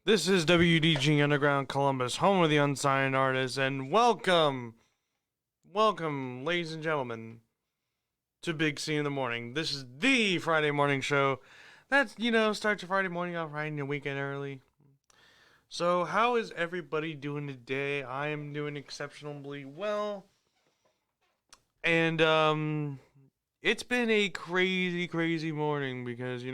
This is WDG Underground Columbus, home of the unsigned artists, and welcome, ladies and gentlemen, to Big C in the Morning. This is the Friday morning show that, starts your Friday morning off right and your weekend early. So, how is everybody doing today? I am doing exceptionally well, and, it's been a crazy, crazy morning because,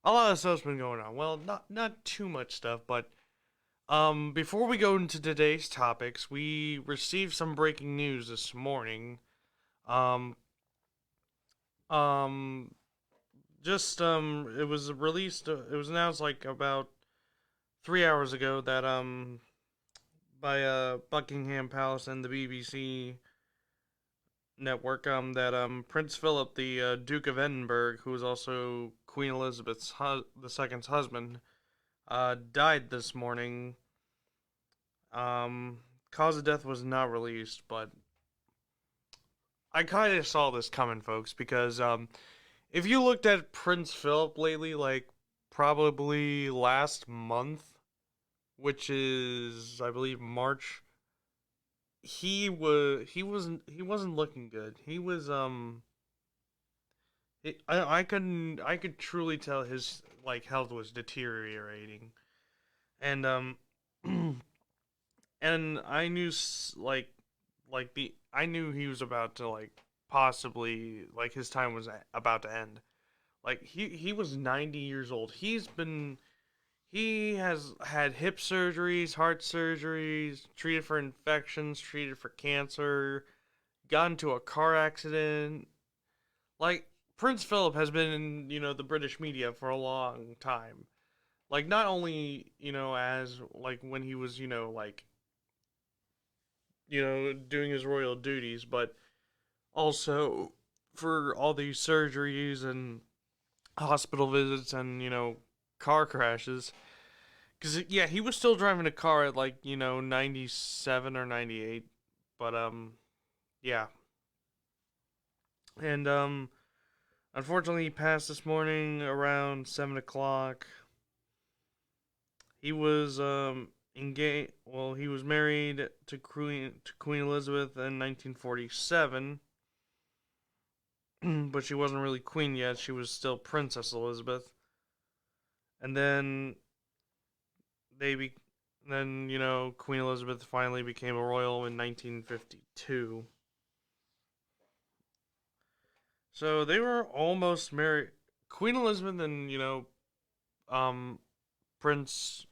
a lot of stuff's been going on. Well, not too much stuff, but before we go into today's topics, we received some breaking news this morning. Um, um, it was released. It was announced like about 3 hours ago that by Buckingham Palace and the BBC network that Prince Philip, the Duke of Edinburgh, who was also Queen Elizabeth's the second's husband, died this morning. Cause of death was not released, but I kind of saw this coming, folks, because if you looked at Prince Philip lately, like probably last month, which is I believe March, he wasn't looking good. He was I could truly tell his like health was deteriorating, and and I knew the I knew he was about to like possibly like his time was about to end. Like he was 90 years old. He has had hip surgeries, heart surgeries, treated for infections, treated for cancer, got into a car accident. Like Prince Philip has been in, the British media for a long time. Like not only, as like when he was, doing his royal duties, but also for all these surgeries and hospital visits and car crashes. Because yeah, he was still driving a car at like 97 or 98, but yeah, and unfortunately he passed this morning around 7 o'clock. He was engaged. Well, he was married to Queen Elizabeth in 1947, but she wasn't really queen yet. She was still Princess Elizabeth. And they be, then Queen Elizabeth finally became a royal in 1952. So they were almost married. Queen Elizabeth and um Prince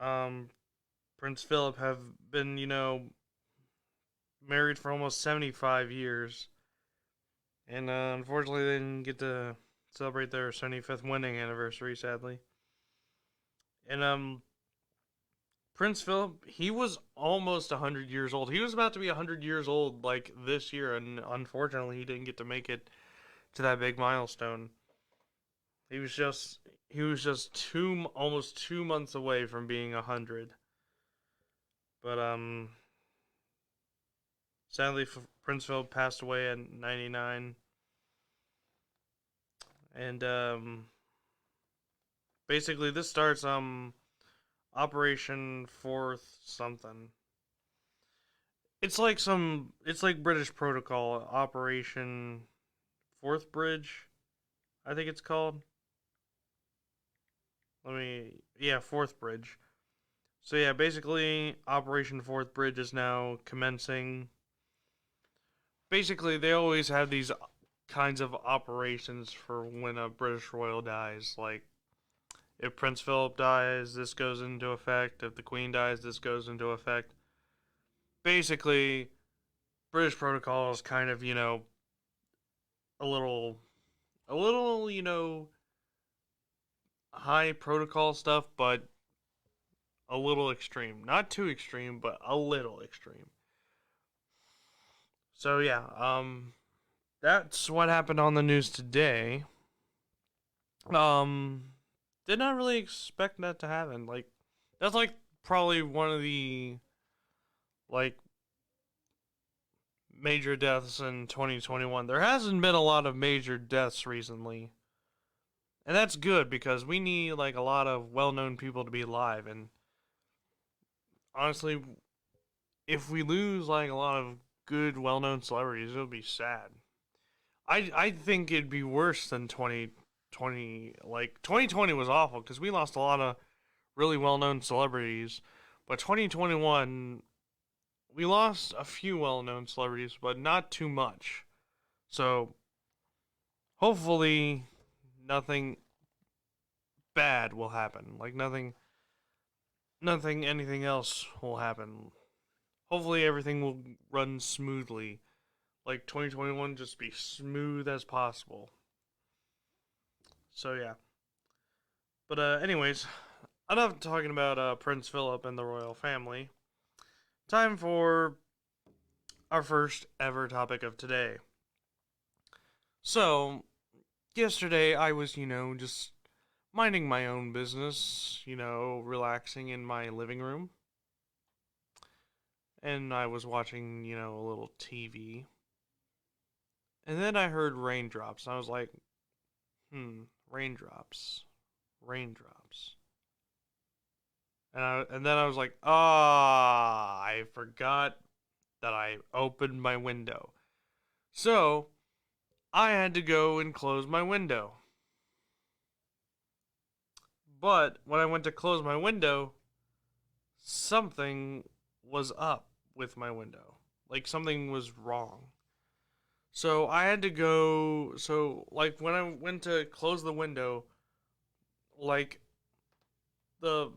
um Prince Philip have been married for almost 75 years, and unfortunately they didn't get to celebrate their 75th wedding anniversary, sadly. And Prince Philip, he was almost 100 years old. He was about to be 100 years old like this year, and unfortunately he didn't get to make it to that big milestone. He was just two almost 2 months away from being 100. But sadly Prince Philip passed away at 99, and basically this starts Operation Fourth something. It's like British protocol, Operation Fourth Bridge, I think it's called. Fourth Bridge. So yeah, basically Operation Fourth Bridge is now commencing. Basically, they always have these kinds of operations for when a British royal dies. Like if Prince Philip dies, this goes into effect. If the Queen dies, this goes into effect. Basically, British protocol is kind of, a little a little, high protocol stuff, but a little extreme. Not too extreme, but a little extreme. So yeah, that's what happened on the news today. Um, did not really expect that to happen. Like, that's like probably one of the like major deaths in 2021. There hasn't been a lot of major deaths recently. And that's good because we need like a lot of well-known people to be alive. And honestly, if we lose like a lot of good, well-known celebrities, it'll be sad. I think it'd be worse than 2020. Like 2020 was awful because we lost a lot of really well-known celebrities, but 2021 we lost a few well-known celebrities, but not too much. So hopefully nothing bad will happen. Like nothing anything else will happen. Hopefully everything will run smoothly. Like 2021 just be smooth as possible. So yeah. But anyways, enough talking about Prince Philip and the royal family. Time for our first ever topic of today. So, yesterday I was, just minding my own business, relaxing in my living room. And I was watching, a little TV. And then I heard raindrops. And I was like, raindrops. Raindrops. And then I was like, I forgot that I opened my window. So, I had to go and close my window. But when I went to close my window, something was up with my window. Like something was wrong. So I had to go. So, like, when I went to close the window, like, the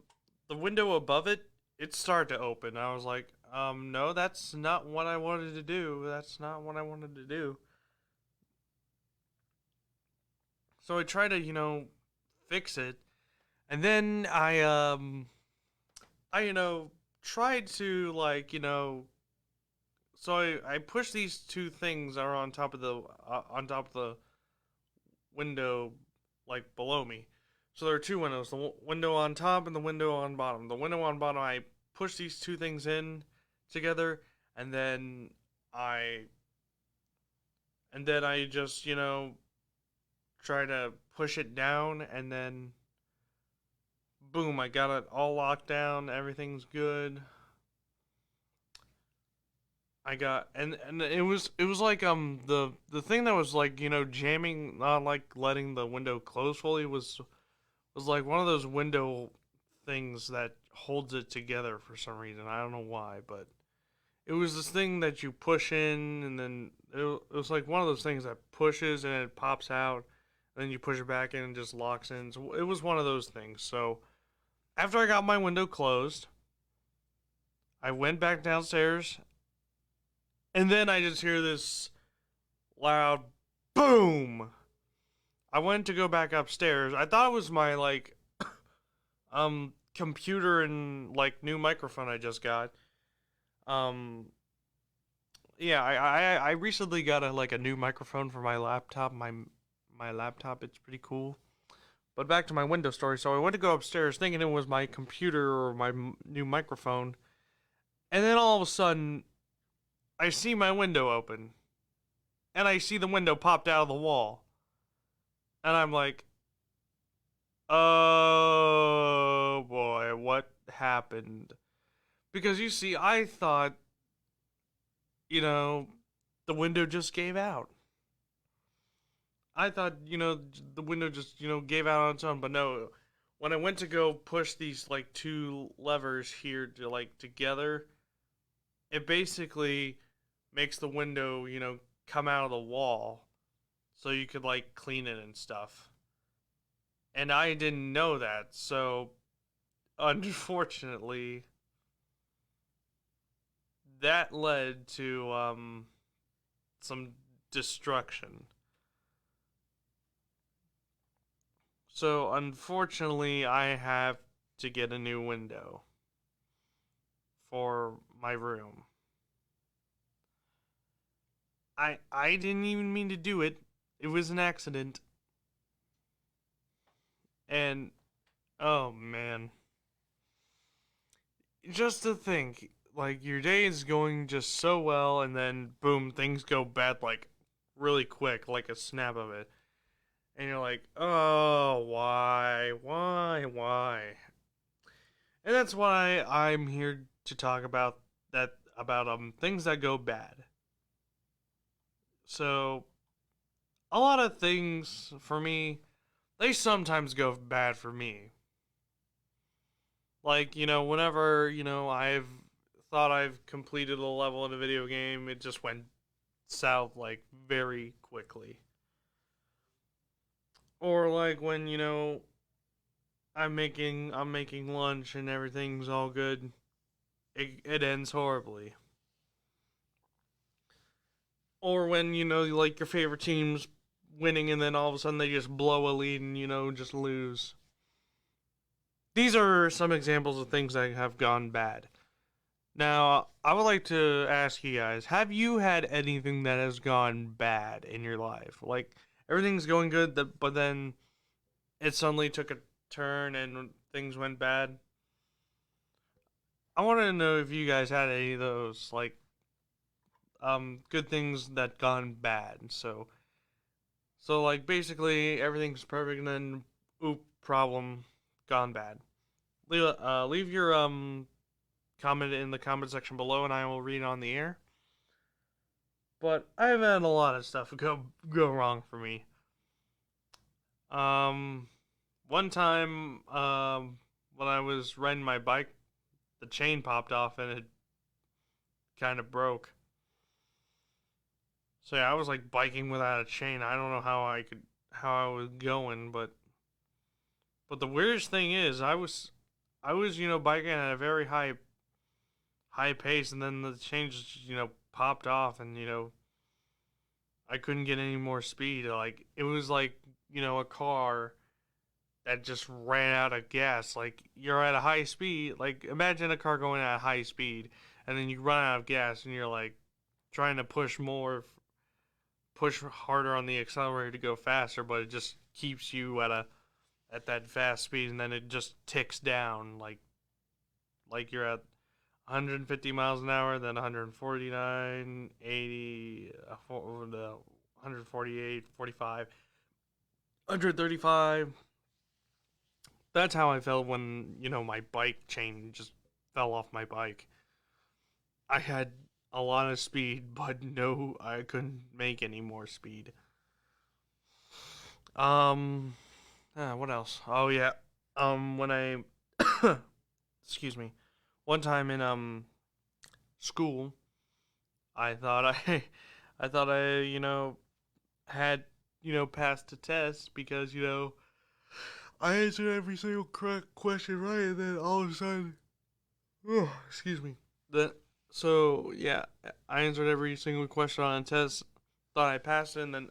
the window above it, it started to open. I was like, no, that's not what I wanted to do. That's not what I wanted to do. So I tried to, fix it. And then I tried to, like, so I pushed these two things that are on top of the window, like below me. So there are two windows, the window on top and the window on bottom. The window on bottom, I pushed these two things in together, and then I I just try to push it down, and then boom, I got it all locked down. Everything's good. I got and it was like the thing that was like jamming, not like letting the window close fully, was like one of those window things that holds it together for some reason. I don't know why, but it was this thing that you push in, and then it was like one of those things that pushes and it pops out, and then you push it back in and just locks in. So it was one of those things. So after I got my window closed, I went back downstairs, and then I just hear this loud boom. I went to go back upstairs. I thought it was my like computer and like new microphone I just got. Um yeah, I recently got a new microphone for my laptop. My laptop, it's pretty cool. But back to my window story. So I went to go upstairs thinking it was my computer or my new microphone. And then all of a sudden I see my window open, and I see the window popped out of the wall. And I'm like, oh boy, what happened? Because you see, I thought, you know, the window just gave out. I thought, the window just, gave out on its own. But no, when I went to go push these, like, two levers here to, like, together, it basically makes the window, come out of the wall so you could, like, clean it and stuff. And I didn't know that, so unfortunately, that led to some destruction. So unfortunately, I have to get a new window for my room. I didn't even mean to do it. It was an accident. And oh man, just to think, like your day is going just so well, and then boom, things go bad like really quick, like a snap of it. and you're like, oh, why? And that's why I'm here to talk about things that go bad. So a lot of things for me, they sometimes go bad for me. Like, whenever, I've thought I've completed a level in a video game, it just went south like very quickly. Or like when, I'm making lunch and everything's all good, it ends horribly. Or when, like your favorite team's winning and then all of a sudden they just blow a lead and, just lose. These are some examples of things that have gone bad. Now, I would like to ask you guys, have you had anything that has gone bad in your life? Like, everything's going good, but then it suddenly took a turn and things went bad? I want to know if you guys had any of those, like, good things that gone bad. So like, basically, everything's perfect and then, oop, problem, gone bad. Leave your, comment in the comment section below and I will read it on the air. But I've had a lot of stuff go wrong for me. Um, One time, when I was riding my bike, the chain popped off and it kind of broke. So yeah, I was like biking without a chain. I don't know how I was going, but the weirdest thing is, I was biking at a very high pace, and then the chain just popped off, and I couldn't get any more speed. Like, it was like, a car that just ran out of gas. Like, you're at a high speed. Like, imagine a car going at a high speed, and then you run out of gas, and you're like trying to push harder on the accelerator to go faster, but it just keeps you at that fast speed, and then it just ticks down like you're at 150 miles an hour, then 149, 80, 148, 45, 135. That's how I felt when, my bike chain just fell off my bike. I had a lot of speed, but no, I couldn't make any more speed. Um, what else? Oh yeah. When I excuse me, one time in school, I thought I I thought I, had, passed a test because, I answered every single correct question right, and then all of a sudden, oh, excuse me. Then so yeah, I answered every single question on a test, thought I passed it, and then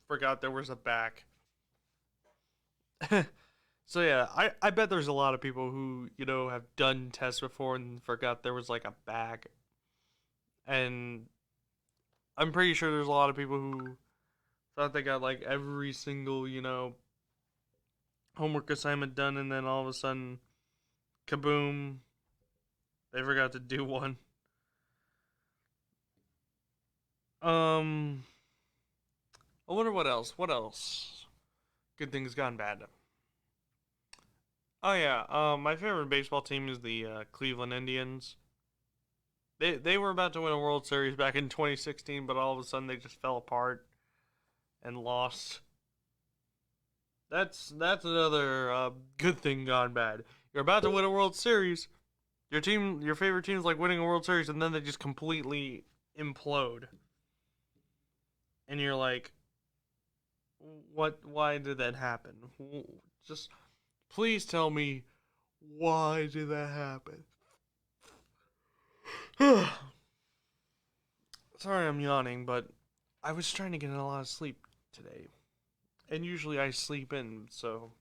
forgot there was a back. So yeah, I bet there's a lot of people who have done tests before and forgot there was like a back, and I'm pretty sure there's a lot of people who thought they got like every single homework assignment done, and then all of a sudden, kaboom, they forgot to do one. Um, I wonder what else. What else? Good things gone bad. Oh yeah, my favorite baseball team is the Cleveland Indians. They were about to win a World Series back in 2016, but all of a sudden they just fell apart and lost. That's another good thing gone bad. You're about to win a World Series. Your favorite team is like winning a World Series, and then they just completely implode, and you're like, what? Why did that happen? Just please tell me, why did that happen? Sorry, I'm yawning, but I was trying to get a lot of sleep today, and usually I sleep in, so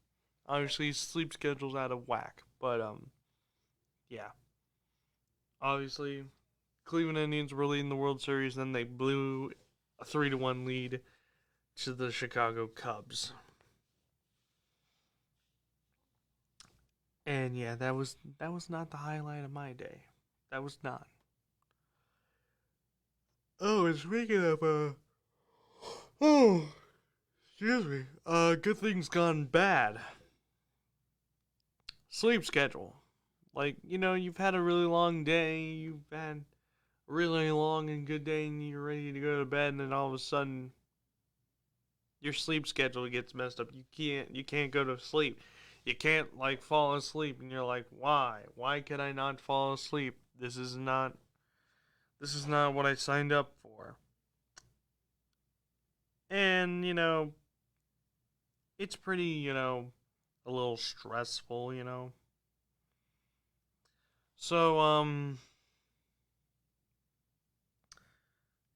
obviously sleep schedule's out of whack. But yeah, obviously Cleveland Indians were leading the World Series, then they blew a 3-1 lead to the Chicago Cubs. And yeah, that was not the highlight of my day. That was not. Oh, and speaking of oh, Excuse me. Good things gone bad. Sleep schedule. Like, you've had a really long day, you've had a really long and good day, and you're ready to go to bed, and then all of a sudden, your sleep schedule gets messed up. You can't go to sleep. You can't, like, fall asleep, and you're like, why? Why can I not fall asleep? This is not what I signed up for. And, it's pretty, a little stressful. So,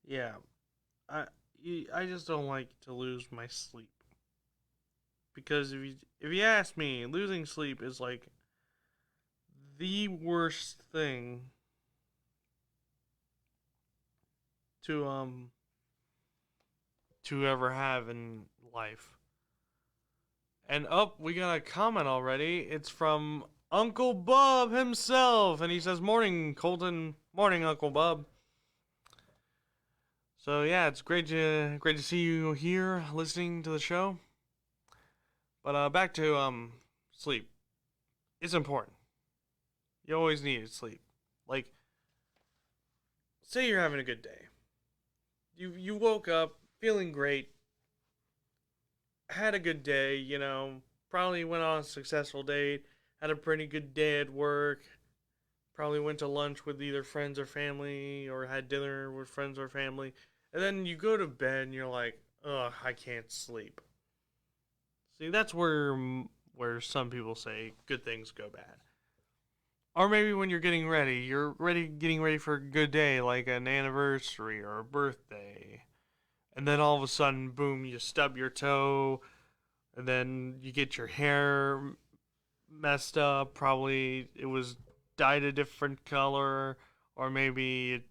yeah, I I just don't like to lose my sleep because if you ask me, losing sleep is like the worst thing to to ever have in life. And up, we got a comment already. It's from Uncle Bub himself, and he says, "Morning, Colton. Morning, Uncle Bub." So yeah, it's great to see you here listening to the show. But back to sleep. It's important. You always need sleep. Like, say you're having a good day. You woke up feeling great, had a good day, probably went on a successful date, had a pretty good day at work, probably went to lunch with either friends or family, or had dinner with friends or family, and then you go to bed and you're like, ugh, I can't sleep. See, that's where some people say good things go bad. Or maybe when getting ready for a good day, like an anniversary or a birthday, and then all of a sudden, boom, you stub your toe, and then you get your hair messed up. Probably it was dyed a different color, or maybe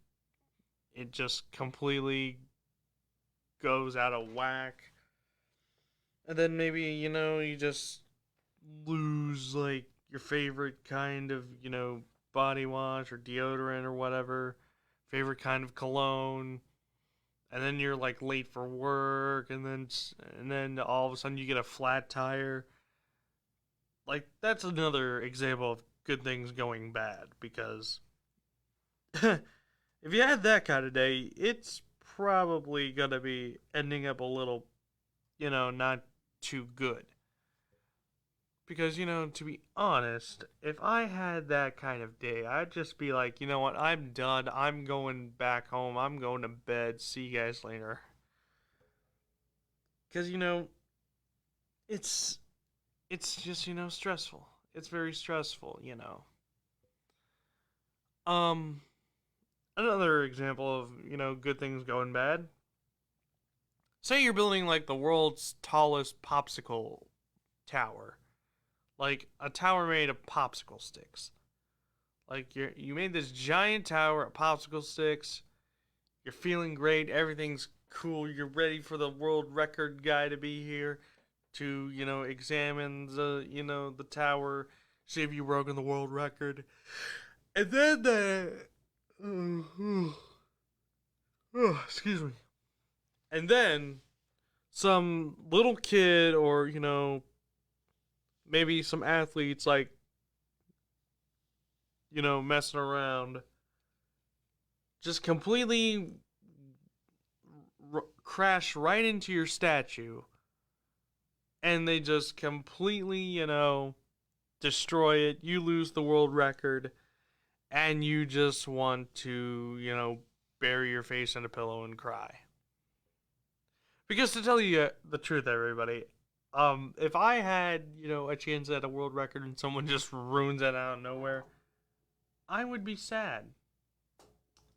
it just completely goes out of whack. And then maybe, you just lose like your favorite kind of, body wash or deodorant or whatever, favorite kind of cologne, and then you're like late for work, and then all of a sudden you get a flat tire. Like, that's another example of good things going bad, because if you had that kind of day, it's probably gonna be ending up a little, not too good. Because, to be honest, if I had that kind of day, I'd just be like, you know what, I'm done. I'm going back home. I'm going to bed. See you guys later. Because, it's it's just, stressful. It's very stressful. Um Another example of, good things going bad. Say you're building like the world's tallest popsicle tower. Like a tower made of popsicle sticks. Like you made this giant tower of popsicle sticks. You're feeling great. Everything's cool. You're ready for the world record guy to be here to, examine the tower, see if you've broken the world record. And then excuse me. And then some little kid, or, maybe some athletes, like, messing around, just completely crash right into your statue, and they just completely, destroy it. You lose the world record, and you just want to, bury your face in a pillow and cry. Because to tell you the truth, everybody, if I had, a chance at a world record and someone just ruins it out of nowhere, I would be sad.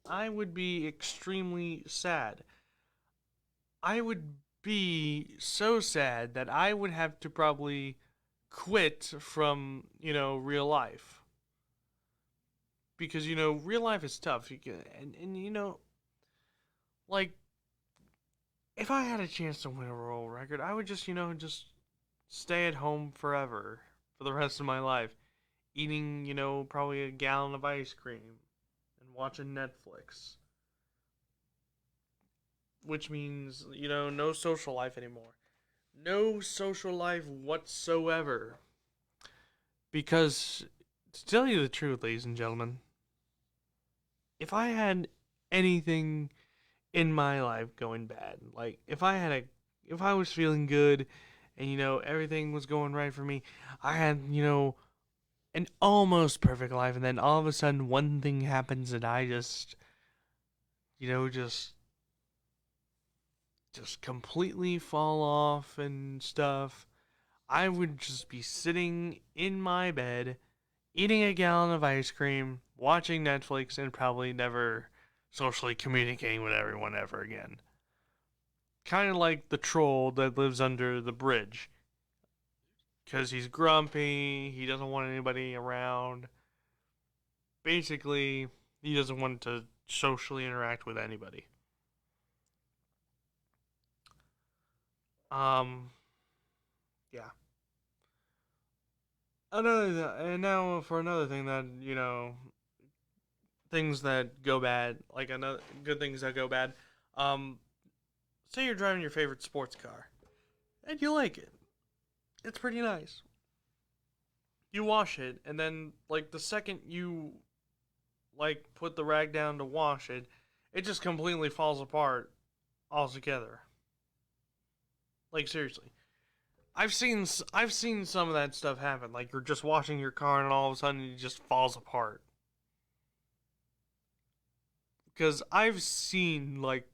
I would be extremely sad. I would be so sad that I would have to probably quit from, real life. Because, real life is tough. And like, if I had a chance to win a world record, I would just stay at home forever for the rest of my life, eating, probably a gallon of ice cream and watching Netflix, which means, no social life anymore. No social life whatsoever. Because, to tell you the truth, ladies and gentlemen, if I had anything in my life going bad, like if I was feeling good and, everything was going right for me, I had, an almost perfect life, and then all of a sudden one thing happens and I just, you know, just completely fall off and stuff. I would just be sitting in my bed, eating a gallon of ice cream, watching Netflix, and probably never socially communicating with everyone ever again. Kind of like the troll that lives under the bridge. Because he's grumpy, he doesn't want anybody around. Basically, he doesn't want to socially interact with anybody. Um, yeah. And now for another thing that, things that go bad, like another good things that go bad. Um, Say you're driving your favorite sports car and you like it. It's pretty nice. You wash it, and then like the second you like put the rag down to wash it, it just completely falls apart altogether. Like seriously. I've seen some of that stuff happen. Like you're just washing your car and all of a sudden it just falls apart. Because I've seen like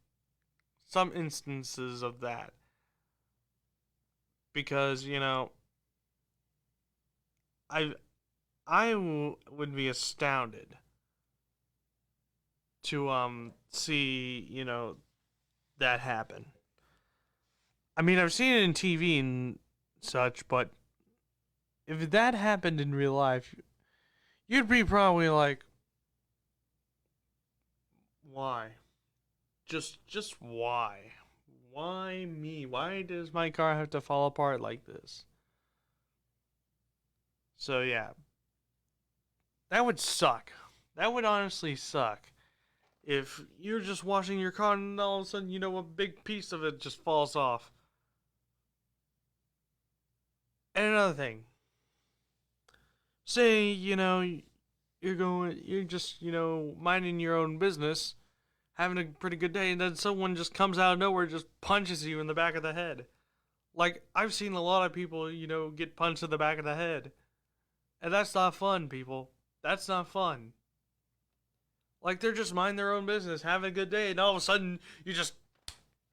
some instances of that. Because I would be astounded to see that happen. I mean, I've seen it in TV and such, but if that happened in real life, you'd be probably like, why? Just why? Why me? Why does my car have to fall apart like this? So yeah, that would suck. That would honestly suck. If you're just washing your car and all of a sudden, a big piece of it just falls off. And another thing, say, you're just, minding your own business, having a pretty good day, and then someone just comes out of nowhere and just punches you in the back of the head. Like, I've seen a lot of people, get punched in the back of the head. And that's not fun, people. That's not fun. Like, they're just mind their own business, having a good day, and all of a sudden, you just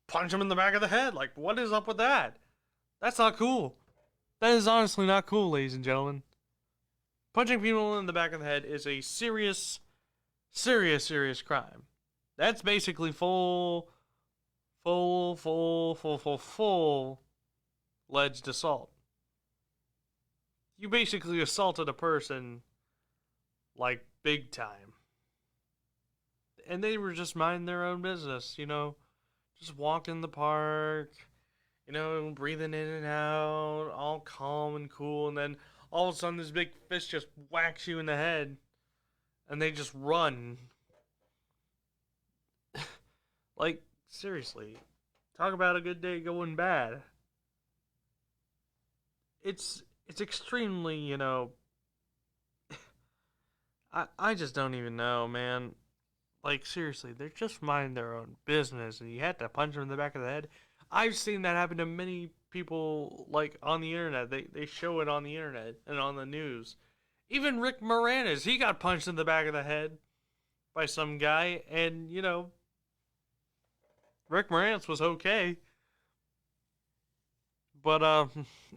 punch them in the back of the head. Like, what is up with that? That's not cool. That is honestly not cool, ladies and gentlemen. Punching people in the back of the head is a serious, serious, serious crime. That's basically full alleged assault. You basically assaulted a person, like, big time. And they were just minding their own business, just walking in the park, breathing in and out, all calm and cool, and then all of a sudden this big fish just whacks you in the head, and they just run. Like, seriously, talk about a good day going bad. It's extremely, I just don't even know, man. Like, seriously, they're just minding their own business, and you had to punch them in the back of the head. I've seen that happen to many people, like, on the internet. They show it on the internet and on the news. Even Rick Moranis, he got punched in the back of the head by some guy, and, Rick Moranis was okay. But,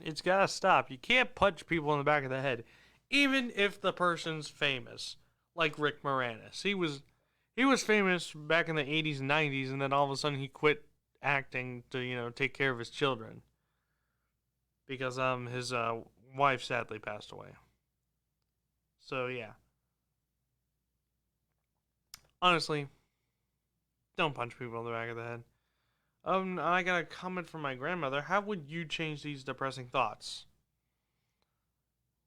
it's gotta stop. You can't punch people in the back of the head, even if the person's famous, like Rick Moranis. He was famous back in the 80s and 90s, and then all of a sudden he quit acting to, take care of his children because his wife sadly passed away. So yeah, honestly, don't punch people in the back of the head. I got a comment from my grandmother. How would you change these depressing thoughts?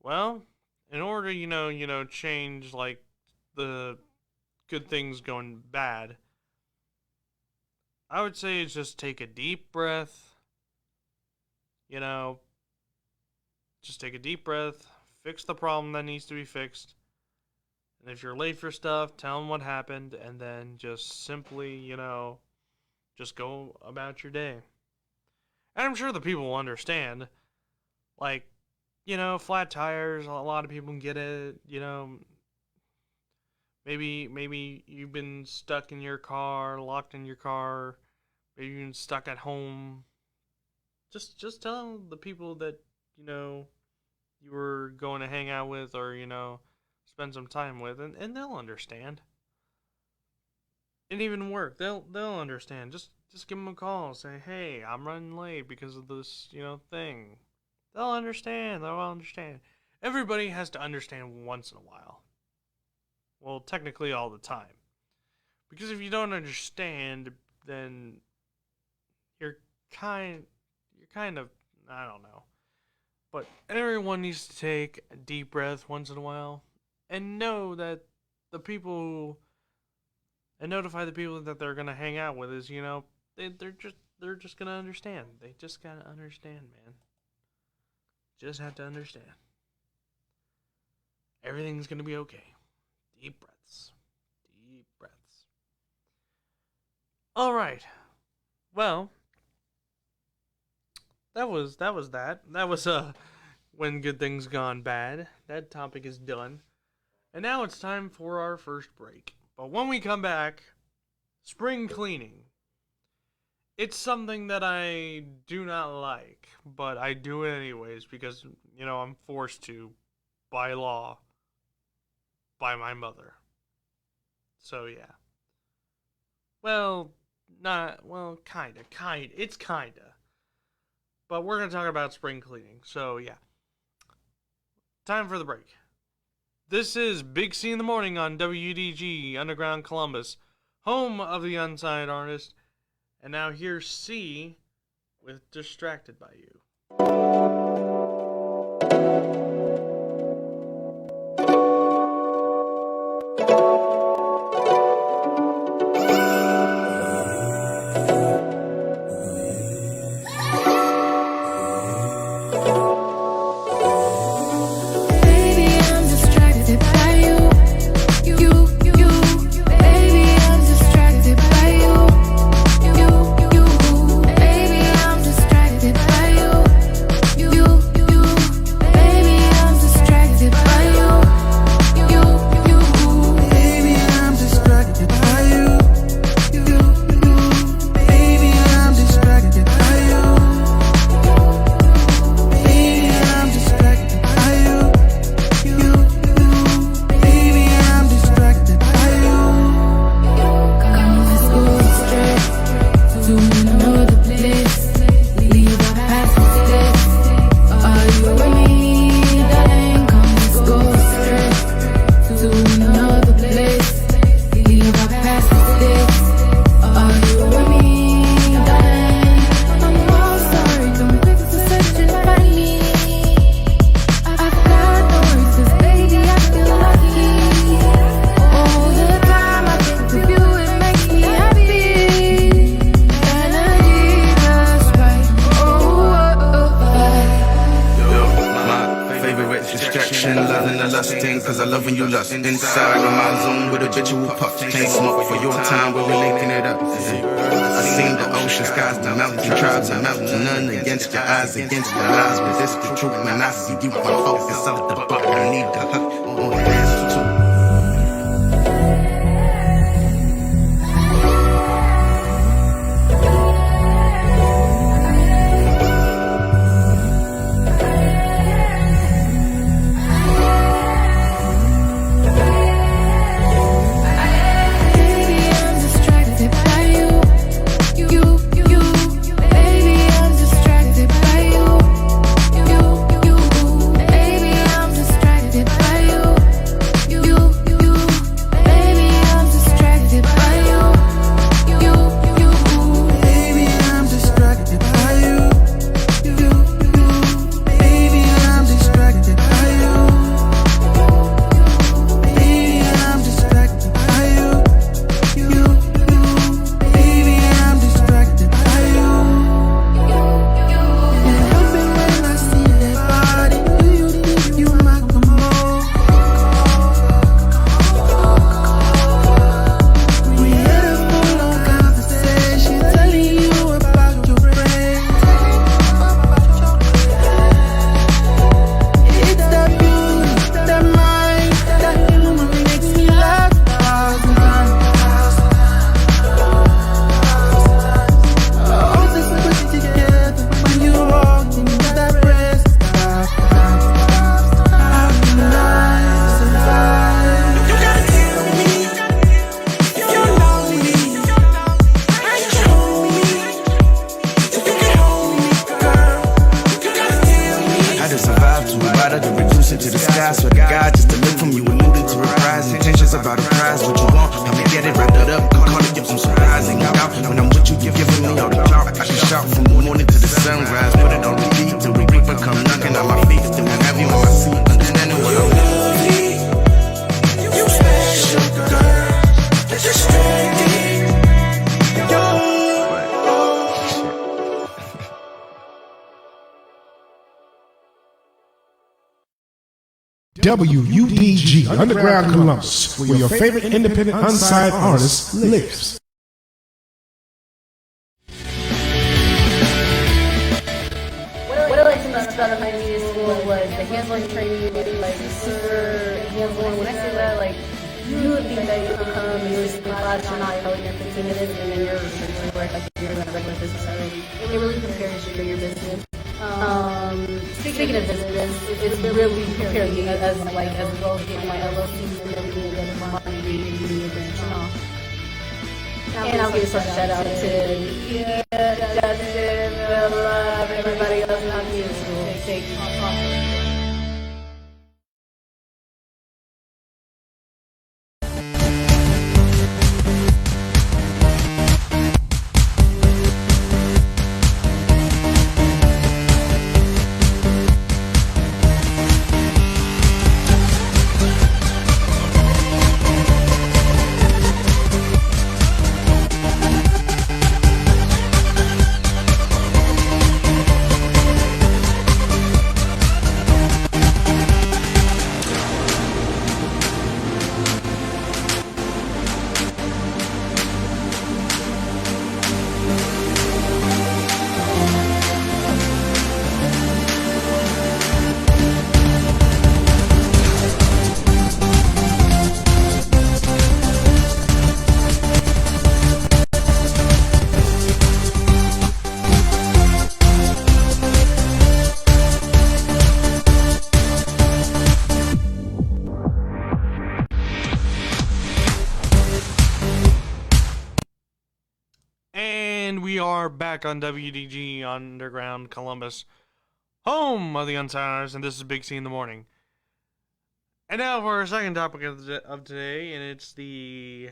Well, in order, change like the good things going bad, I would say is just take a deep breath, you know, just take a deep breath, fix the problem that needs to be fixed. And if you're late for stuff, tell them what happened, and then just simply, just go about your day. And I'm sure the people will understand. Like, flat tires, a lot of people can get it, Maybe you've been stuck in your car, locked in your car, maybe you've been stuck at home. Just tell the people that, you were going to hang out with or, spend some time with, and they'll understand. And even work, they'll understand. Just give them a call, say, hey, I'm running late because of this, thing. They'll understand. Everybody has to understand once in a while. Well, technically all the time. Because if you don't understand, then you're kind of, I don't know. But everyone needs to take a deep breath once in a while and know that and notify the people that they're gonna hang out with is, they're just gonna understand. They just gotta understand, man. Just have to understand. Everything's gonna be okay. Deep breaths. Deep breaths. All right. Well, that was that. That was when good things gone bad. That topic is done. And now it's time for our first break. But when we come back, spring cleaning. It's something that I do not like, but I do it anyways because, I'm forced to by law. By my mother. So, yeah. Well, kinda. It's kinda. But we're going to talk about spring cleaning. So, yeah. Time for the break. This is Big C in the Morning on WDG Underground Columbus, home of the Unsigned Artist. And now here's C with Distracted by You. Inside of my zone with habitual puff. Can't smoke for your time, but we're linking it up. I seen the ocean, skies, the mountains, tribes, and mountains. None against your eyes, against your lies. But this the truth, man. I see you, my focus off the buck. I need the hook on the dance too. By you. from you alluded to reprise. Intentions about a prize. What you want, help me get it wrapped up. Can call it, give some surprise. And get out when I'm with you, you're giving me all the clout. I can shout from the morning to the sunrise. Put it on repeat till the reaper come knocking on my feet. Then we have you in my seat, understanding what I'm doing. You special girl, that's just strange. WUDG Underground Columbus, where your favorite independent unsigned artist lives. What I liked most about high media school was the hands-on training, like super hands-on. When I say that, like you would think that you would come and you would sit in class, you're not probably here 15 minutes, and then you're doing work like you're doing a regular business already. It really prepares you for your business. Speaking of business, it's really preparing you as well as getting my LLCs and everything and getting my money and getting your branching off. And I'll give a special shout out to Justin, Bella, everybody else in the music school. Take Back on WDG Underground Columbus, home of the Unsigners, and this is Big C in the Morning. And now for our second topic of today, and it's the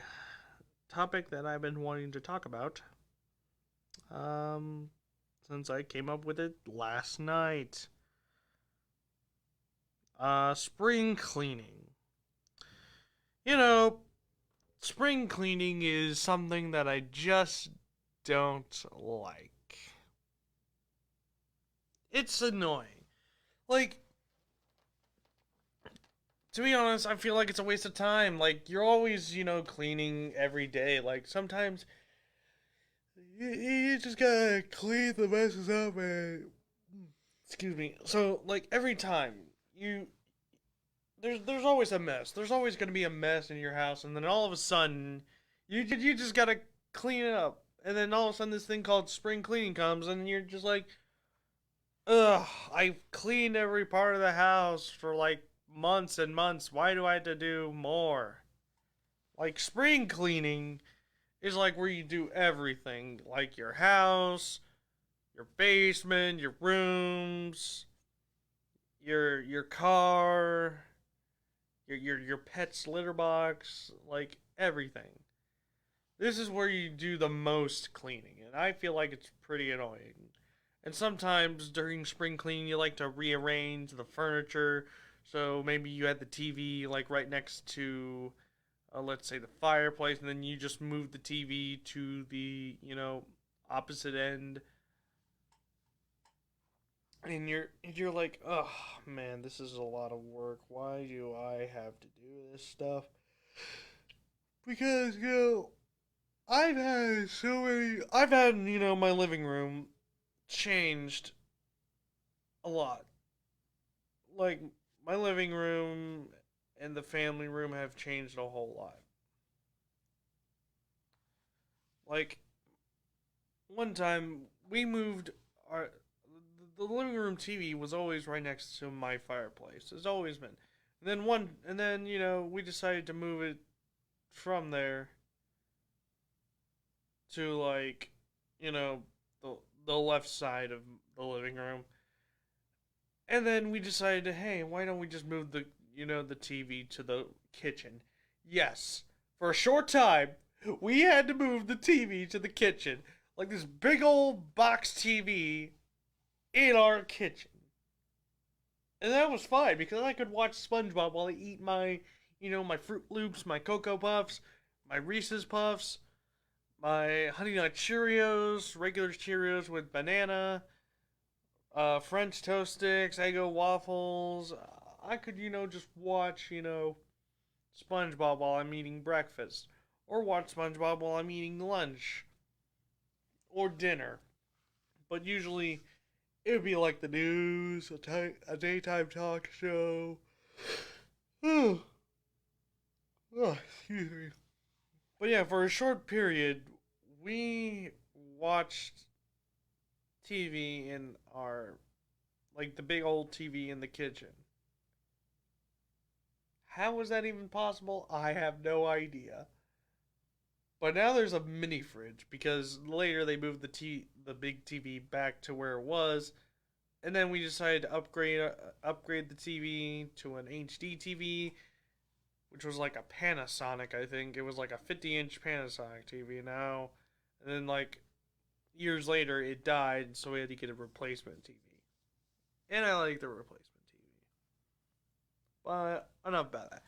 topic that I've been wanting to talk about since I came up with it last night. Spring cleaning. You know, spring cleaning is something that I just don't like. It's annoying. Like, to be honest, I feel like it's a waste of time. Like, you're always, cleaning every day. Like, sometimes you just gotta clean the messes up and... Excuse me. So, like, every time there's always a mess. There's always gonna be a mess in your house, and then all of a sudden, you just gotta clean it up. And then all of a sudden this thing called spring cleaning comes, and you're just like, ugh, I've cleaned every part of the house for like months and months. Why do I have to do more? Like, spring cleaning is like where you do everything. Like your house, your basement, your rooms, your car, your pet's litter box, like everything. This is where you do the most cleaning, and I feel like it's pretty annoying. And sometimes during spring cleaning, you like to rearrange the furniture, so maybe you had the TV like right next to, let's say, the fireplace, and then you just move the TV to the, opposite end. And you're like, oh man, this is a lot of work. Why do I have to do this stuff? Because, I've had, my living room changed a lot. Like, my living room and the family room have changed a whole lot. Like, one time, we moved the living room TV was always right next to my fireplace. It's always been. And then, we decided to move it from there to, like, the left side of the living room. And then we decided, hey, why don't we just move the the TV to the kitchen. Yes, for a short time, we had to move the TV to the kitchen. Like this big old box TV in our kitchen. And that was fine because I could watch SpongeBob while I eat my, my Fruit Loops, my Cocoa Puffs, my Reese's Puffs, my Honey Nut Cheerios, regular Cheerios with banana, French toast sticks, Eggo waffles. I could, just watch, SpongeBob while I'm eating breakfast. Or watch SpongeBob while I'm eating lunch. Or dinner. But usually, it would be like the news, a daytime talk show. Oh, excuse me. But yeah, for a short period, we watched TV in our, like the big old TV in the kitchen. How was that even possible? I have no idea. But now there's a mini fridge because later they moved the big TV back to where it was, and then we decided to upgrade the TV to an HD TV, which was like a Panasonic. I think it was like a 50-inch Panasonic TV now, and then like years later it died, so we had to get a replacement TV. And I like the replacement TV. But enough about that.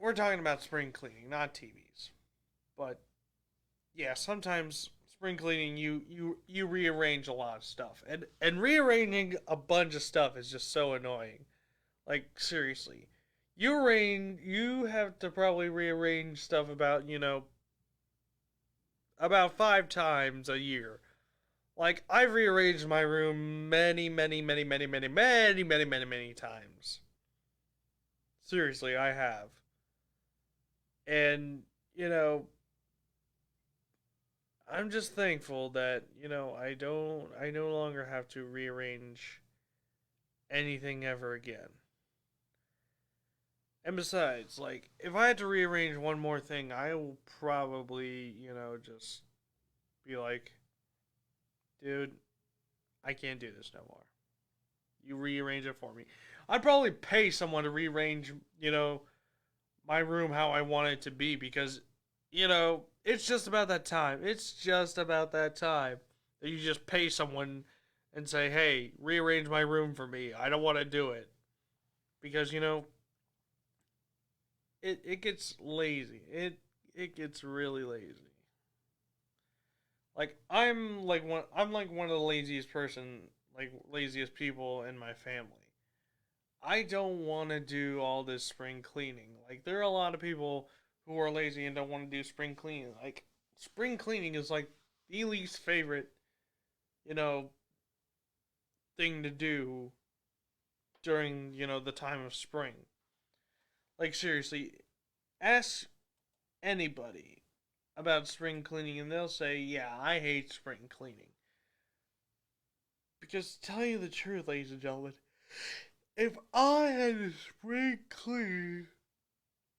We're talking about spring cleaning, not TVs. But yeah, sometimes spring cleaning you rearrange a lot of stuff. And rearranging a bunch of stuff is just so annoying. Like seriously. You have to probably rearrange stuff about, about 5 times a year. Like, I've rearranged my room many times. Seriously, I have. And, I'm just thankful that, I no longer have to rearrange anything ever again. And besides, like, if I had to rearrange one more thing, I will probably, just be like, dude, I can't do this no more. You rearrange it for me. I'd probably pay someone to rearrange, my room how I want it to be because, it's just about that time. It's just about that time that you just pay someone and say, hey, rearrange my room for me. I don't want to do it. Because, it gets lazy. It gets really lazy. Like I'm like one of the laziest people in my family. I don't want to do all this spring cleaning. Like there are a lot of people who are lazy and don't want to do spring cleaning. Like spring cleaning is like the least favorite, thing to do during, the time of spring. Like seriously, ask anybody about spring cleaning and they'll say, yeah, I hate spring cleaning. Because to tell you the truth, ladies and gentlemen, if I had to spring clean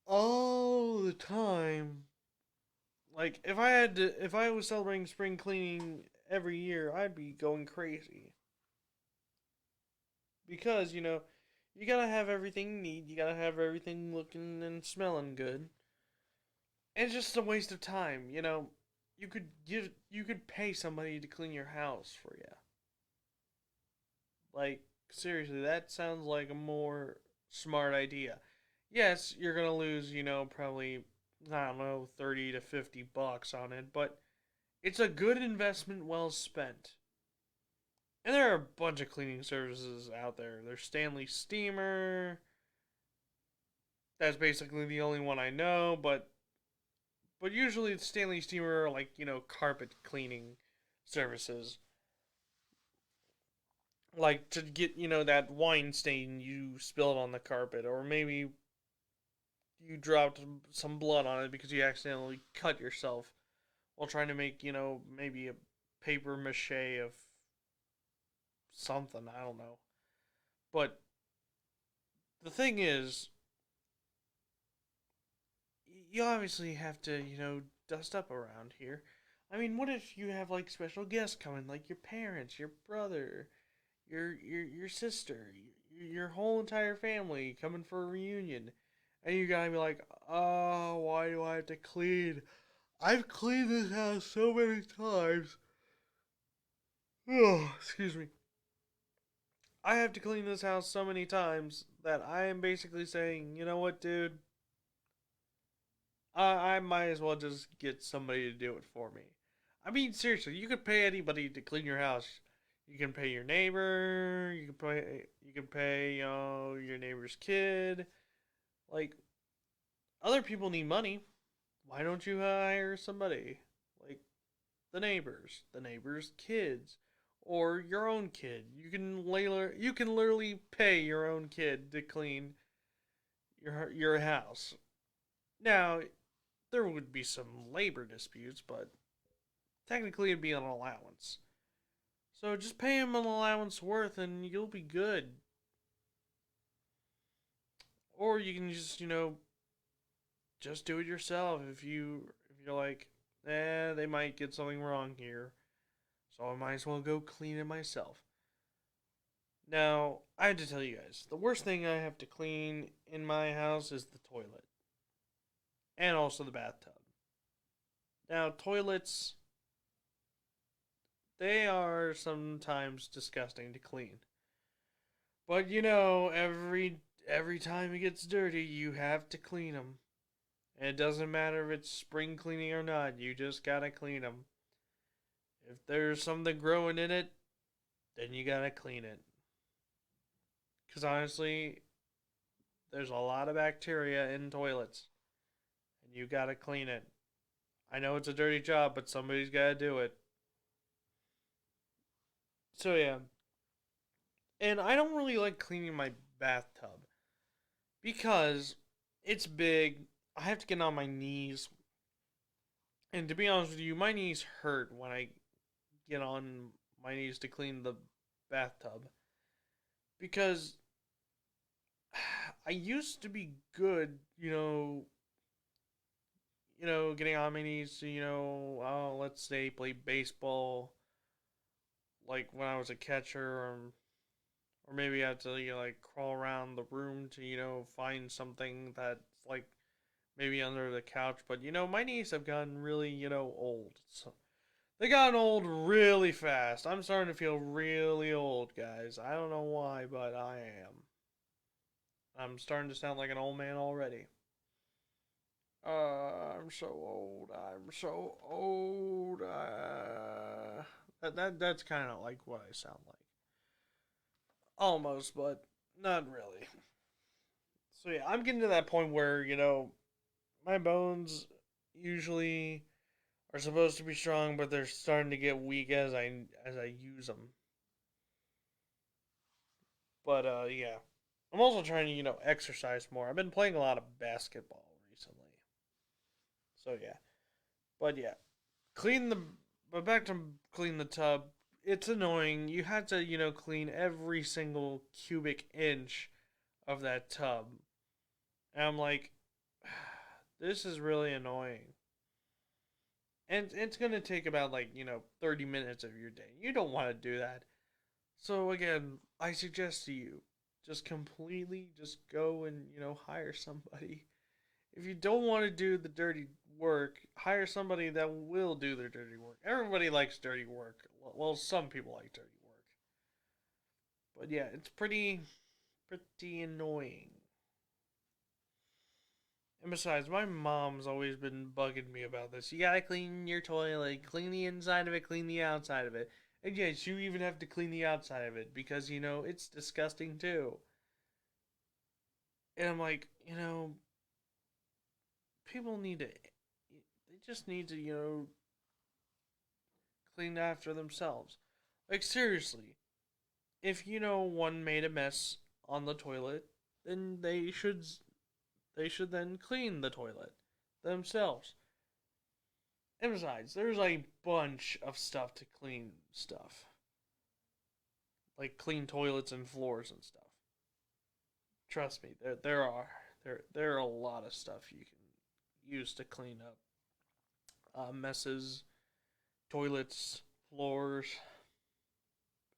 all the time, like if I was celebrating spring cleaning every year, I'd be going crazy. Because, you gotta have everything neat, you gotta have everything looking and smelling good. And it's just a waste of time, You could pay somebody to clean your house for you. Like, seriously, that sounds like a more smart idea. Yes, you're gonna lose, probably, I don't know, 30 to 50 bucks on it, but it's a good investment well spent. And there are a bunch of cleaning services out there. There's Stanley Steamer. That's basically the only one I know, but usually it's Stanley Steamer are like, carpet cleaning services. Like to get, that wine stain you spilled on the carpet, or maybe you dropped some blood on it because you accidentally cut yourself while trying to make, maybe a paper mache of something, I don't know. But the thing is, you obviously have to, dust up around here. I mean, what if you have like special guests coming, like your parents, your brother, your sister, your whole entire family coming for a reunion, and you gotta be like, oh, why do I have to clean? I've cleaned this house so many times. Oh, excuse me. I have to clean this house so many times that I am basically saying, you know what, dude? I might as well just get somebody to do it for me. I mean, seriously, you could pay anybody to clean your house. You can pay your neighbor. You can pay your neighbor's kid. Like, other people need money. Why don't you hire somebody like the neighbors' kids, or your own kid? You can literally pay your own kid to clean your house. Now, there would be some labor disputes, but technically it'd be an allowance. So just pay him an allowance worth and you'll be good. Or you can just, just do it yourself if you're like, they might get something wrong here. So I might as well go clean it myself. Now, I have to tell you guys, the worst thing I have to clean in my house is the toilet. And also the bathtub. Now, toilets, they are sometimes disgusting to clean. But every time it gets dirty, you have to clean them. And it doesn't matter if it's spring cleaning or not, you just gotta clean them. If there's something growing in it, then you gotta clean it. Because honestly, there's a lot of bacteria in toilets. And you gotta clean it. I know it's a dirty job, but somebody's gotta do it. So yeah. And I don't really like cleaning my bathtub. Because it's big. I have to get on my knees. And to be honest with you, my knees hurt when I get on my knees to clean the bathtub. Because I used to be good, getting on my knees to, let's say play baseball, like when I was a catcher, or maybe I had to, like crawl around the room to, find something that's like maybe under the couch. But, my knees have gotten really, old. So they gotten old really fast. I'm starting to feel really old, guys. I don't know why, but I am. I'm starting to sound like an old man already. I'm so old. I'm so old. That's kind of like what I sound like. Almost, but not really. So yeah, I'm getting to that point where my bones usually are supposed to be strong, but they're starting to get weak as I use them. But yeah, I'm also trying to exercise more. I've been playing a lot of basketball recently. So yeah, but yeah, clean the. But back to clean the tub. It's annoying. You have to clean every single cubic inch of that tub, and I'm like, this is really annoying. And it's gonna take about 30 minutes of your day. You don't want to do that. So again, I suggest to you, just completely just go and hire somebody. If you don't want to do the dirty work, hire somebody that will do their dirty work. Everybody likes dirty work. Well, some people like dirty work. But yeah, it's pretty annoying. And besides, my mom's always been bugging me about this. You gotta clean your toilet, clean the inside of it, clean the outside of it. And yes, you even have to clean the outside of it because, it's disgusting too. And I'm like, people need to, they just need to, clean after themselves. Like, seriously, if, one made a mess on the toilet, then they should then clean the toilet themselves. And besides, there's a bunch of stuff to clean stuff. Like clean toilets and floors and stuff. Trust me, there are a lot of stuff you can use to clean up messes, toilets, floors,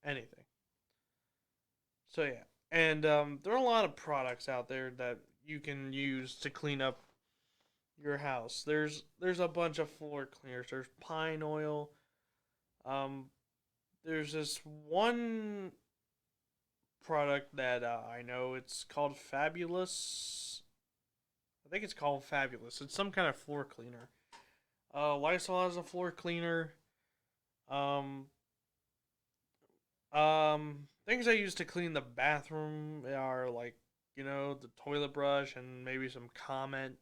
anything. So yeah, And there are a lot of products out there that you can use to clean up your house. There's a bunch of floor cleaners. There's pine oil. Um, there's this one product that I know. It's called Fabulous. I think it's called Fabulous. It's some kind of floor cleaner. Lysol has a floor cleaner. Um, Things I use to clean the bathroom are like, the toilet brush and maybe some Comet.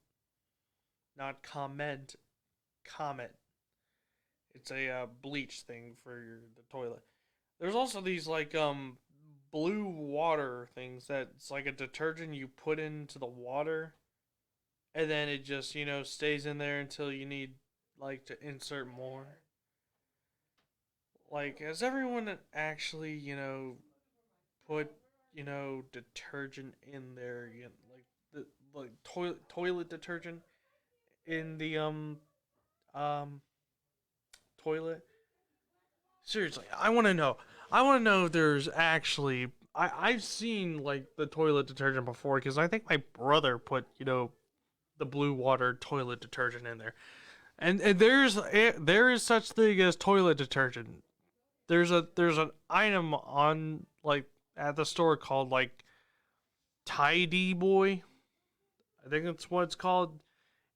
It's a bleach thing for the toilet. There's also these like blue water things that's like a detergent you put into the water, and then it just stays in there until you need like to insert more. Like, has everyone actually put detergent in there, like the toilet detergent in the toilet? Seriously, I want to know. I want to know if there's actually. I've seen like the toilet detergent before because I think my brother put the blue water toilet detergent in there, and there is such thing as toilet detergent. There's an item on like at the store called like Tidy Boy. I think that's what it's called.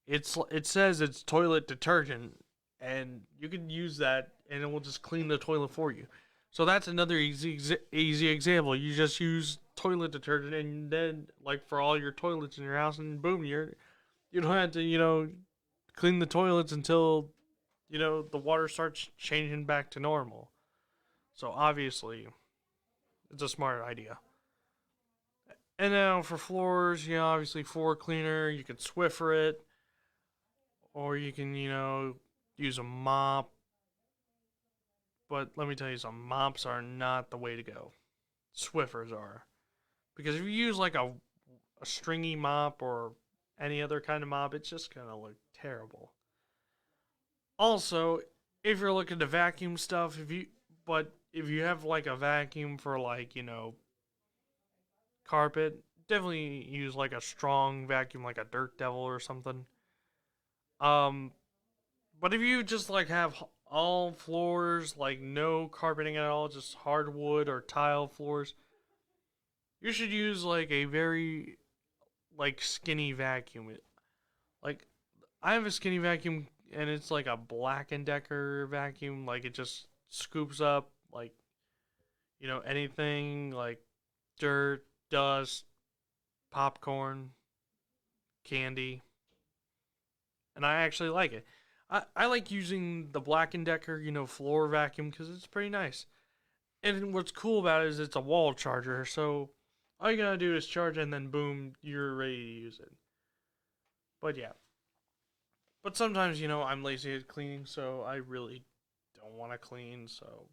It says it's toilet detergent, and you can use that, and it will just clean the toilet for you. So that's another easy example. You just use toilet detergent, and then like for all your toilets in your house, and boom, you don't have to clean the toilets until the water starts changing back to normal. So obviously, it's a smart idea. And now for floors, obviously floor cleaner, you can Swiffer it, or you can use a mop. But let me tell you something, mops are not the way to go. Swiffers are. Because if you use like a stringy mop or any other kind of mop, it's just gonna look terrible. Also, if you're looking to vacuum stuff, if you have like a vacuum for like, carpet, definitely use like a strong vacuum like a Dirt Devil or something. But if you just like have all floors, like no carpeting at all, just hardwood or tile floors, you should use like a very like skinny vacuum. Like I have a skinny vacuum and it's like a Black & Decker vacuum. Like it just scoops up like anything like dirt, dust, popcorn, candy. And I actually like it. I like using the Black & Decker, floor vacuum because it's pretty nice. And what's cool about it is it's a wall charger, so all you gotta do is charge it and then boom, you're ready to use it. But yeah. But sometimes, I'm lazy at cleaning, so I really don't want to clean, so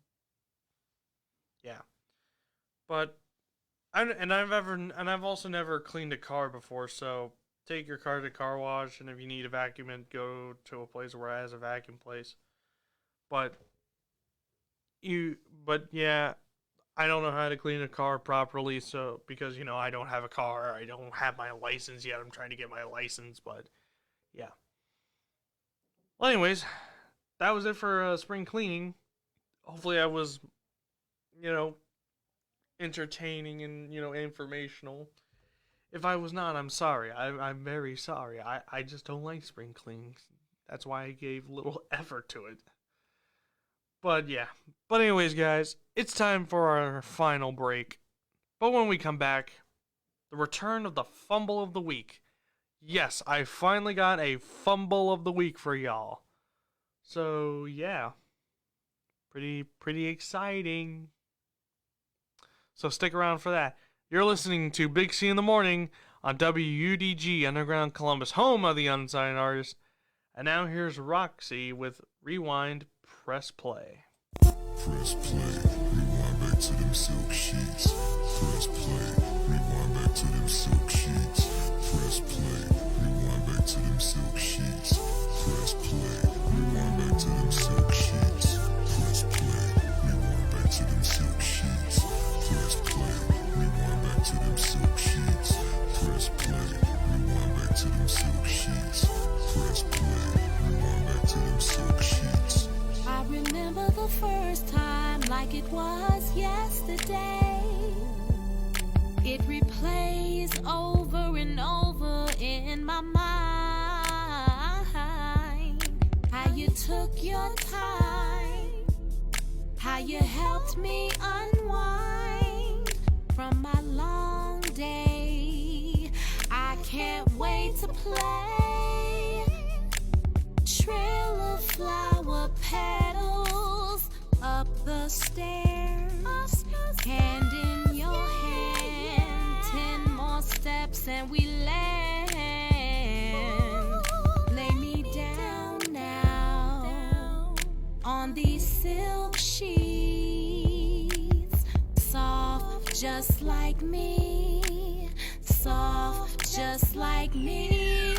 yeah. But I've also never cleaned a car before, so take your car to car wash, and if you need a vacuum, and go to a place where it has a vacuum place. But yeah, I don't know how to clean a car properly, so because I don't have a car, I don't have my license yet. I'm trying to get my license, but yeah. Well, anyways, that was it for spring cleaning. Hopefully, I was entertaining and informational. If I was not, I'm sorry. I'm very sorry. I just don't like spring cleaning. That's why I gave little effort to it. But yeah. But anyways, guys, it's time for our final break. But when we come back, the return of the fumble of the week. Yes, I finally got a fumble of the week for y'all. So yeah. Pretty exciting. So stick around for that. You're listening to Big C in the Morning on WUDG Underground Columbus, home of the Unsigned Artist. And now here's Roxy with Rewind, Press Play. Press play, rewind back to them silk sheets. Press play, rewind back to them silk sheets. Press play, rewind back to them silk sheets. Press play, rewind back to them silk sheets. Press play, rewind back to them silk sheets. Press play, rewind back to back to them silk sheets. Press play, rewind back to them silk sheets. I remember the first time like it was yesterday. It replays over and over in my mind. How you took your time, how you helped me unwind from my long day. I can't wait to play. Trail of flower petals up the stairs, hand in your hand, 10 more steps and we land. Lay me down now on these silk sheets, soft just like me, soft just like me.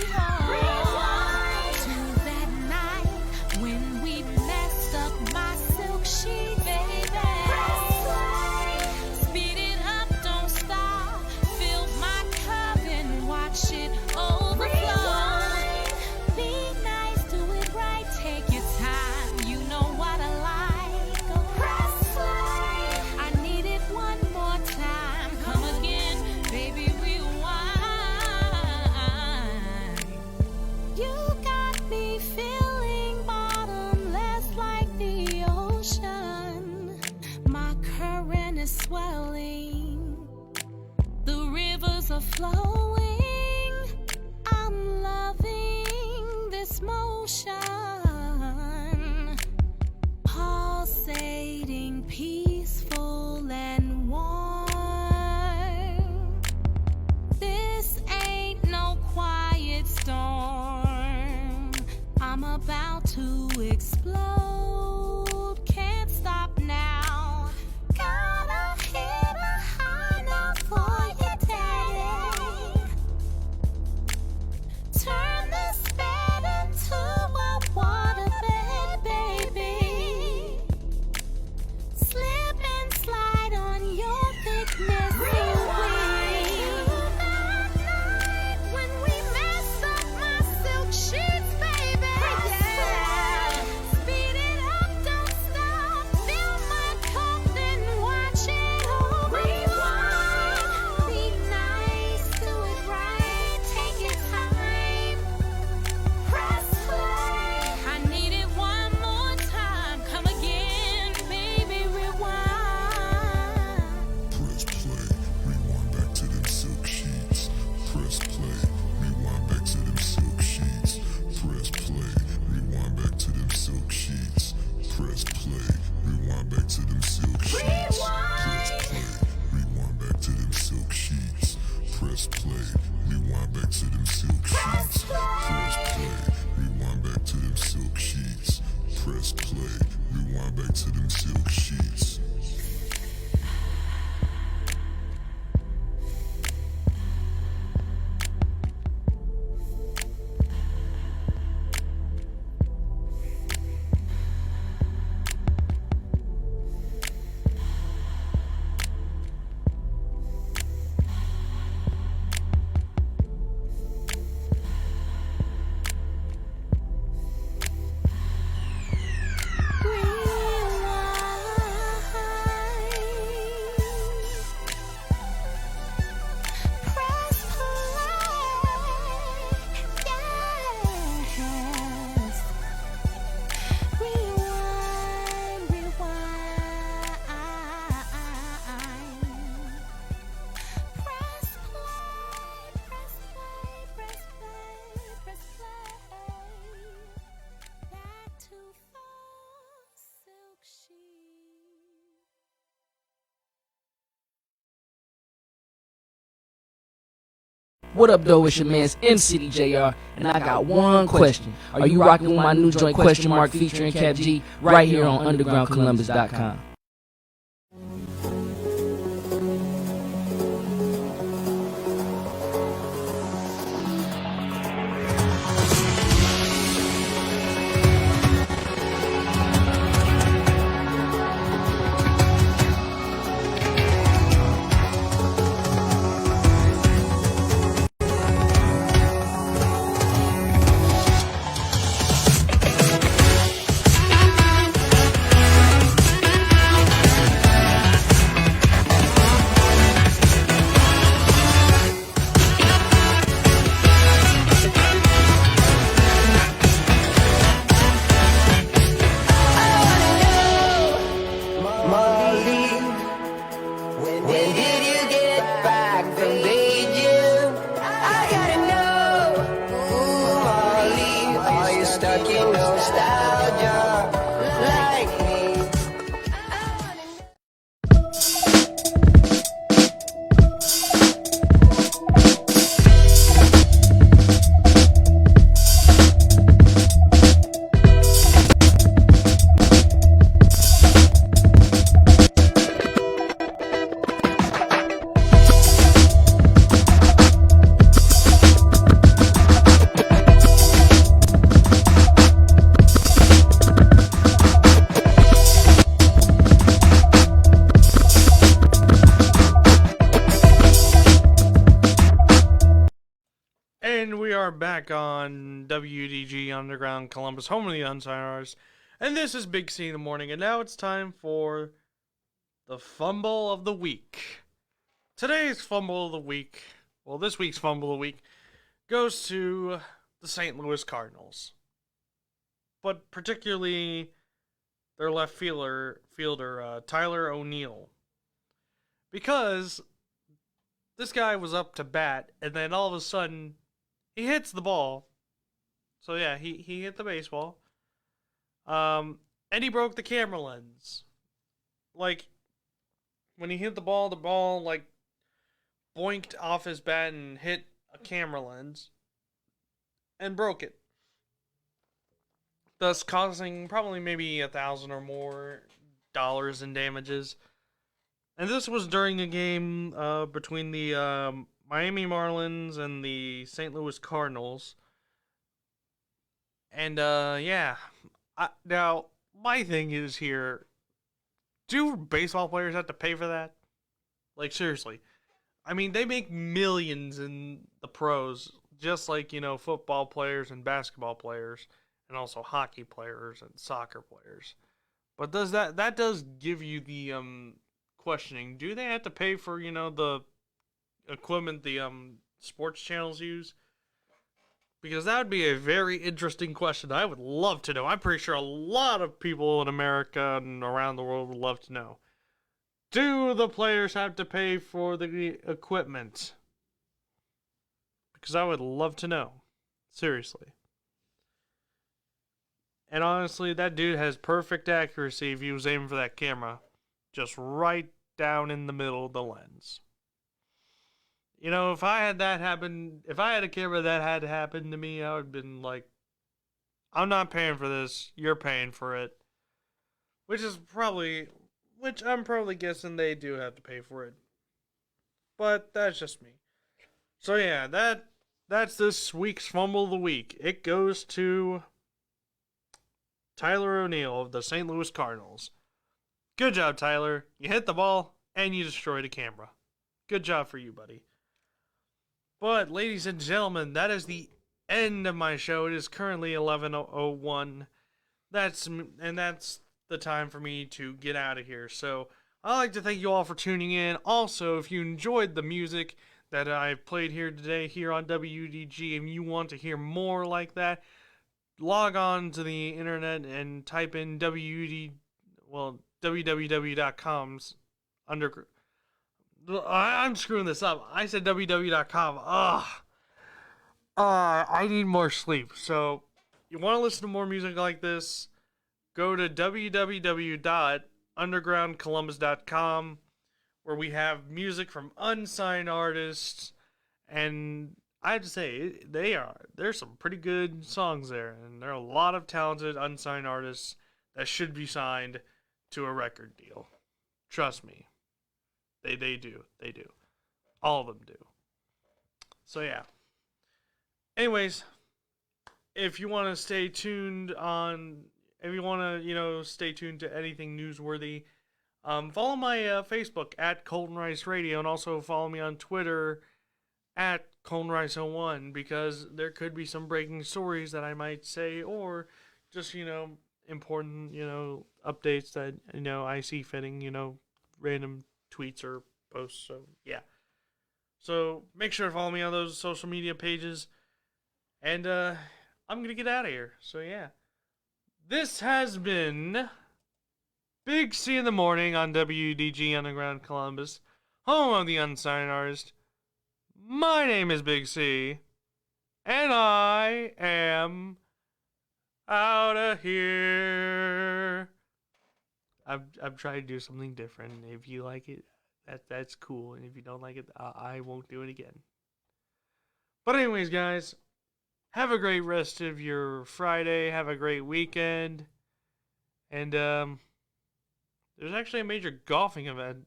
To that night when we messed up my silk sheet, baby. Speed it up, don't stop. Fill my cup and watch it overflow. Be nice, do it right, take your time. You know what I like. Press play. I need it one more time. Come again, baby, rewind. You got me feeling bottomless like the ocean. My current is swelling, the rivers are flowing. I'm loving this motion, pulsating, peaceful and warm. This ain't no quiet storm. I'm about to explode. Can't stop now. Gotta hit a high note for your daddy. Turn this bed into a waterbed, baby. Slip and slide on your thickness, when we mess up my silk sheets, baby. Speed it up, don't stop. Fill my cup, then watch it all rewind. Be nice, do it right, take your time. Press play. I need it one more time. Come again, baby, rewind. Press play, rewind back to them silk sheets. Press play, rewind back to them silk sheets. Press play, rewind back to them silk sheets. Press play, rewind back to them silk sheets. Press play, rewind back to them silk sheets. Press play, rewind back to them silk sheets. Press play, rewind back to them silk sheets. Press play, rewind back to them silk sheets. What up, though? It's your man's MCity JR, and I got one question. Are you rocking with my new joint Question Mark featuring Cap G right here on UndergroundColumbus.com? fucking nostalgia like me. And we are back on WDG Underground Columbus, home of the Unsigned Artists. And this is Big C in the morning. And now it's time for the Fumble of the Week. Today's Fumble of the Week, well, this week's Fumble of the Week, goes to the St. Louis Cardinals. But particularly their left fielder Tyler O'Neill. Because this guy was up to bat, and then all of a sudden, he hits the ball. So yeah, he hit the baseball. And he broke the camera lens. Like, when he hit the ball like boinked off his bat and hit a camera lens and broke it, thus causing probably maybe $1,000 or more in damages. And this was during a game between the Miami Marlins and the St. Louis Cardinals. And yeah, now my thing is here, do baseball players have to pay for that? Like, seriously. I mean, they make millions in the pros, just like, you know, football players and basketball players, and also hockey players and soccer players. But does that does give you the questioning, do they have to pay for, you know, the equipment the sports channels use? Because that would be a very interesting question. I would love to know. I'm pretty sure a lot of people in America and around the world would love to know. Do the players have to pay for the equipment? Because I would love to know. Seriously. And honestly, that dude has perfect accuracy if he was aiming for that camera. Just right down in the middle of the lens. You know, if I had that happen, if I had a camera that had happened to me, I would have been like, I'm not paying for this, you're paying for it. Which I'm probably guessing they do have to pay for it. But that's just me. So yeah, that's this week's Fumble of the Week. It goes to Tyler O'Neill of the St. Louis Cardinals. Good job, Tyler. You hit the ball, and you destroyed a camera. Good job for you, buddy. But, ladies and gentlemen, that is the end of my show. It is currently 11:01. That's the time for me to get out of here. So, I'd like to thank you all for tuning in. Also, if you enjoyed the music that I've played here today here on WDG and you want to hear more like that, log on to the internet and type in www.com's under. I'm screwing this up. I said www.com. I need more sleep. So, you want to listen to more music like this, go to www.undergroundcolumbus.com, where we have music from unsigned artists, and I have to say, there's some pretty good songs there, and there are a lot of talented unsigned artists that should be signed to a record deal. Trust me. They do. All of them do. So yeah. Anyways, if you want to stay tuned to anything newsworthy, follow my Facebook at Colton Rice Radio, and also follow me on Twitter at Colton Rice 01, because there could be some breaking stories that I might say, or just, important, updates that, I see fitting, random tweets or posts. So yeah, so make sure to follow me on those social media pages, and I'm gonna get out of here. So yeah, this has been Big C in the morning on WDG Underground Columbus, home of the unsigned artist. My name is Big C, and I am out of here. I'm trying to do something different. If you like it, that's cool. And if you don't like it, I won't do it again. But anyways, guys, have a great rest of your Friday. Have a great weekend. And there's actually a major golfing event.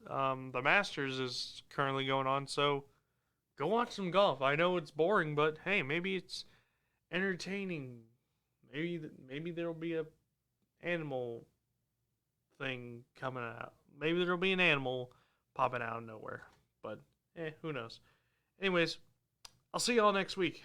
The Masters is currently going on, so go watch some golf. I know it's boring, but hey, maybe it's entertaining. Maybe there'll be a animal thing coming out. Maybe there'll be an animal popping out of nowhere. But who knows? Anyways, I'll see y'all next week.